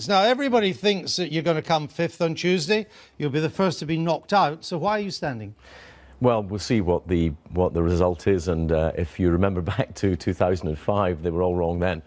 Now, everybody thinks that you're going to come fifth on Tuesday. You'll be the first to be knocked out. So why are you standing? Well, we'll see what the result is, and if you remember back to 2005, they were all wrong then.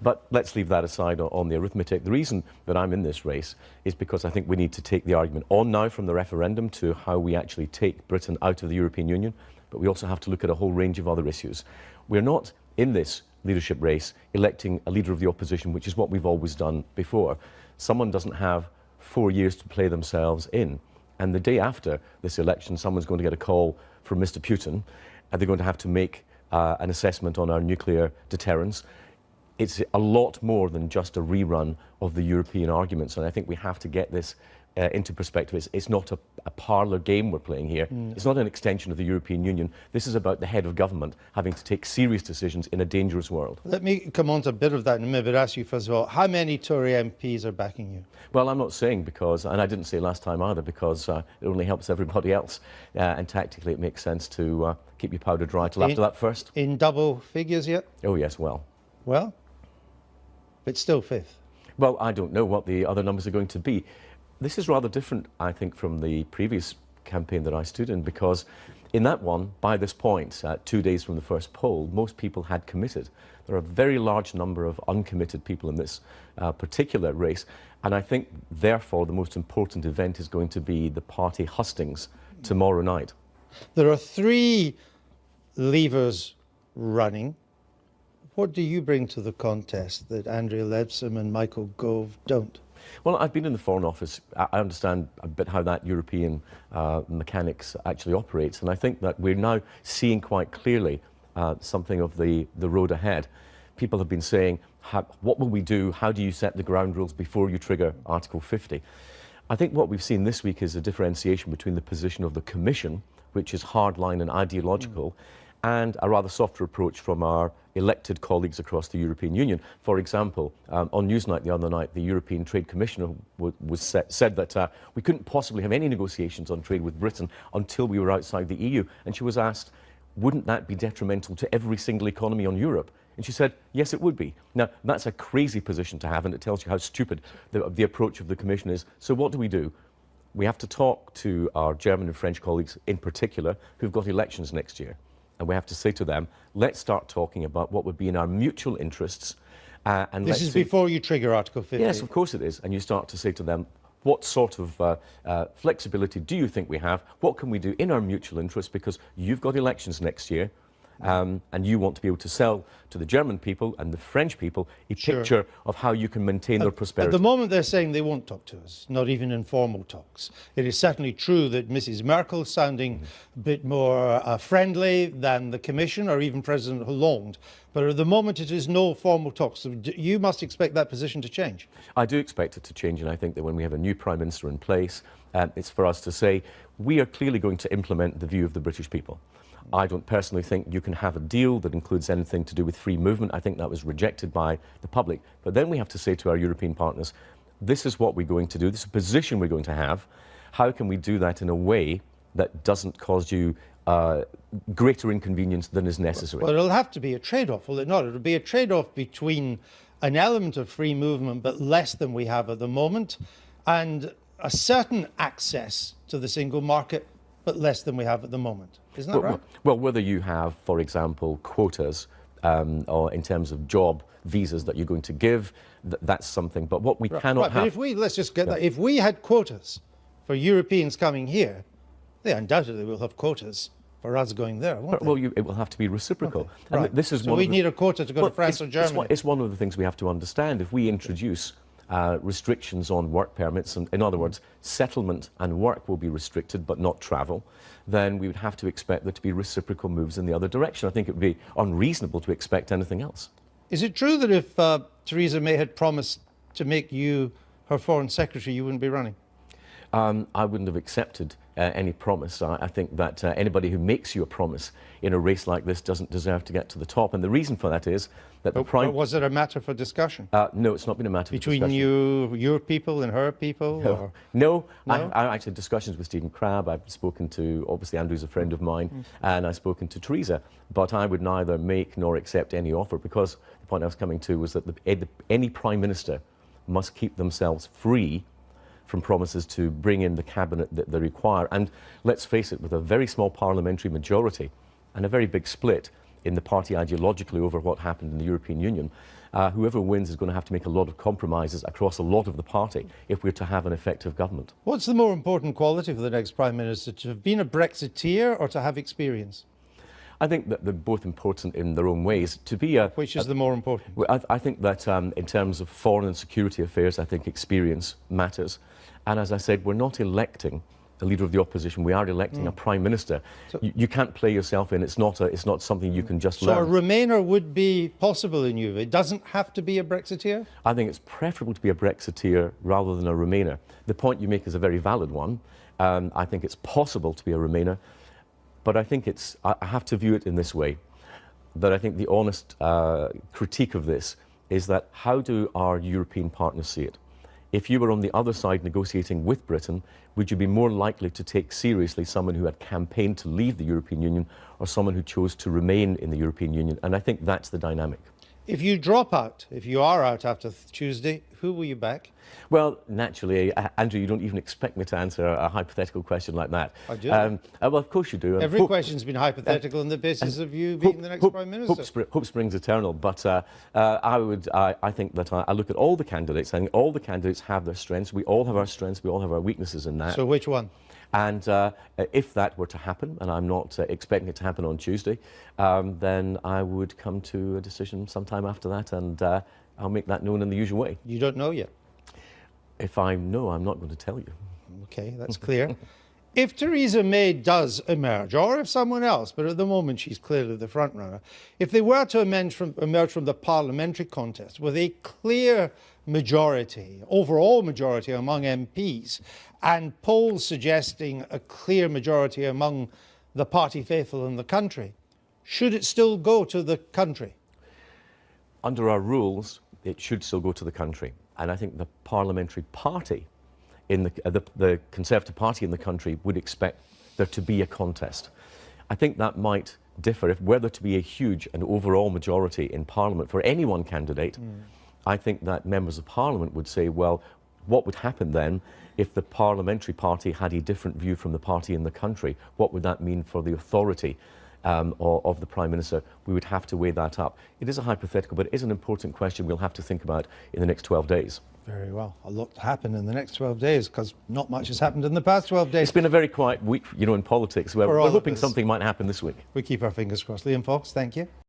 But let's leave that aside on the arithmetic. The reason that I'm in this race is because I think we need to take the argument on now from the referendum to how we actually take Britain out of the European Union, but we also have to look at a whole range of other issues. We're not in this leadership race electing a leader of the opposition, which is what we've always done before. Someone doesn't have 4 years to play themselves in. And the day after this election, someone's going to get a call from Mr. Putin, and they're going to have to make an assessment on our nuclear deterrence. It's a lot more than just a rerun of the European arguments, and I think we have to get this into perspective. It's not a parlour game we're playing here. It's not an extension of the European Union. This is about the head of government having to take serious decisions in a dangerous world. Let me come on to a bit of that in a minute, but ask you first of all, how many Tory MPs are backing you? Well, I'm not saying because, and I didn't say last time either, because it only helps everybody else. And tactically it makes sense to keep your powder dry till after that first. In double figures yet? Oh yes, well. Well, but still fifth. Well, I don't know what the other numbers are going to be. This is rather different, I think, from the previous campaign that I stood in, because in that one, by this point, 2 days from the first poll, most people had committed. There are a very large number of uncommitted people in this particular race, and I think, therefore, the most important event is going to be the party hustings tomorrow night. There are 3 leavers running. What do you bring to the contest that Andrea Leadsom and Michael Gove don't? Well, I've been in the Foreign Office. I understand a bit how that European mechanics actually operates, and I think that we're now seeing quite clearly something of the road ahead. People have been saying, what will we do? How do you set the ground rules before you trigger Article 50? I think what we've seen this week is a differentiation between the position of the Commission, which is hardline and ideological, and a rather softer approach from our elected colleagues across the European Union. For example, on Newsnight the other night, the European Trade Commissioner said that we couldn't possibly have any negotiations on trade with Britain until we were outside the EU. And she was asked, wouldn't that be detrimental to every single economy on Europe? And she said, yes, it would be. Now, that's a crazy position to have, and it tells you how stupid the approach of the Commission is. So what do? We have to talk to our German and French colleagues in particular, who've got elections next year. And we have to say to them, let's start talking about what would be in our mutual interests. And this is before you trigger Article 50? Yes, of course it is. And you start to say to them, what sort of flexibility do you think we have? What can we do in our mutual interest? Because you've got elections next year. And you want to be able to sell to the German people and the French people a picture of how you can maintain their prosperity. At the moment, they're saying they won't talk to us, not even informal talks. It is certainly true that Mrs. Merkel is sounding a bit more friendly than the Commission or even President Hollande. But at the moment, it is no formal talks. So you must expect that position to change. I do expect it to change, and I think that when we have a new Prime Minister in place, it's for us to say, we are clearly going to implement the view of the British people. I don't personally think you can have a deal that includes anything to do with free movement. I think that was rejected by the public. But then we have to say to our European partners, this is what we're going to do, this is a position we're going to have. How can we do that in a way that doesn't cause you greater inconvenience than is necessary? Well, it'll have to be a trade-off, will it not? It'll be a trade-off between an element of free movement, but less than we have at the moment, and a certain access to the single market, but less than we have at the moment. Isn't that right? Well, whether you have, for example, quotas or in terms of job visas that you're going to give, that's something. But what we cannot have... But let's just get that. If we had quotas for Europeans coming here, they undoubtedly will have quotas for us going there, won't they? Well, it will have to be reciprocal. Okay. And right. This is so we need a quota to go to France or Germany. It's one of the things we have to understand. If we introduce restrictions on work permits, and in other words, settlement and work will be restricted but not travel, then we would have to expect there to be reciprocal moves in the other direction. I think it would be unreasonable to expect anything else. Is it true that if Theresa May had promised to make you her Foreign Secretary, you wouldn't be running? I wouldn't have accepted any promise. I think that anybody who makes you a promise in a race like this doesn't deserve to get to the top. And the reason for that is that the Prime... Was it a matter for discussion? No, it's not been a matter of discussion. Between your people and her people? No. Or... No? I actually had discussions with Stephen Crabb. I've spoken to, obviously Andrew's a friend of mine, and I've spoken to Theresa. But I would neither make nor accept any offer, because the point I was coming to was that any Prime Minister must keep themselves free from promises to bring in the cabinet that they require. And let's face it, with a very small parliamentary majority and a very big split in the party ideologically over what happened in the European Union, whoever wins is going to have to make a lot of compromises across a lot of the party if we're to have an effective government. What's the more important quality for the next Prime Minister, to have been a Brexiteer or to have experience? I think that they're both important in their own ways. To be a, Which is the more important? I think that in terms of foreign and security affairs, I think experience matters. And as I said, we're not electing a leader of the opposition. We are electing a prime minister. So, you can't play yourself in. It's not something you can just learn. So a Remainer would be possible in you. It doesn't have to be a Brexiteer? I think it's preferable to be a Brexiteer rather than a Remainer. The point you make is a very valid one. I think it's possible to be a Remainer. But I think I have to view it in this way, that I think the honest critique of this is that how do our European partners see it? If you were on the other side negotiating with Britain, would you be more likely to take seriously someone who had campaigned to leave the European Union or someone who chose to remain in the European Union? And I think that's the dynamic. If you drop out, if you are out after Tuesday, who will you back? Well, naturally, Andrew, you don't even expect me to answer a hypothetical question like that. I do. Well, of course you do. Every question's been hypothetical on the basis of you being the next Prime Minister. Hope springs eternal, but I think that I look at all the candidates, and all the candidates have their strengths. We all have our strengths, we all have our weaknesses in that. So which one? And if that were to happen, and I'm not expecting it to happen on Tuesday, then I would come to a decision sometime after that, and I'll make that known in the usual way. You don't know yet? If I know, I'm not going to tell you. Okay, that's clear. If Theresa May does emerge, or if someone else, but at the moment she's clearly the front runner, if they were to emerge from the parliamentary contest with a clear majority, overall majority among MPs, and polls suggesting a clear majority among the party faithful in the country, should it still go to the country? Under our rules, it should still go to the country. And I think the parliamentary party, the Conservative Party in the country, would expect there to be a contest. I think that might differ. If were there to be a huge and overall majority in Parliament for any one candidate, I think that members of Parliament would say, well, what would happen then if the parliamentary party had a different view from the party in the country? What would that mean for the authority of the Prime Minister? We would have to weigh that up. It is a hypothetical, but it is an important question we'll have to think about in the next 12 days. Very well. A lot to happen in the next 12 days, because not much has happened in the past 12 days. It's been a very quiet week, in politics. We're hoping something might happen this week. We keep our fingers crossed. Liam Fox, thank you.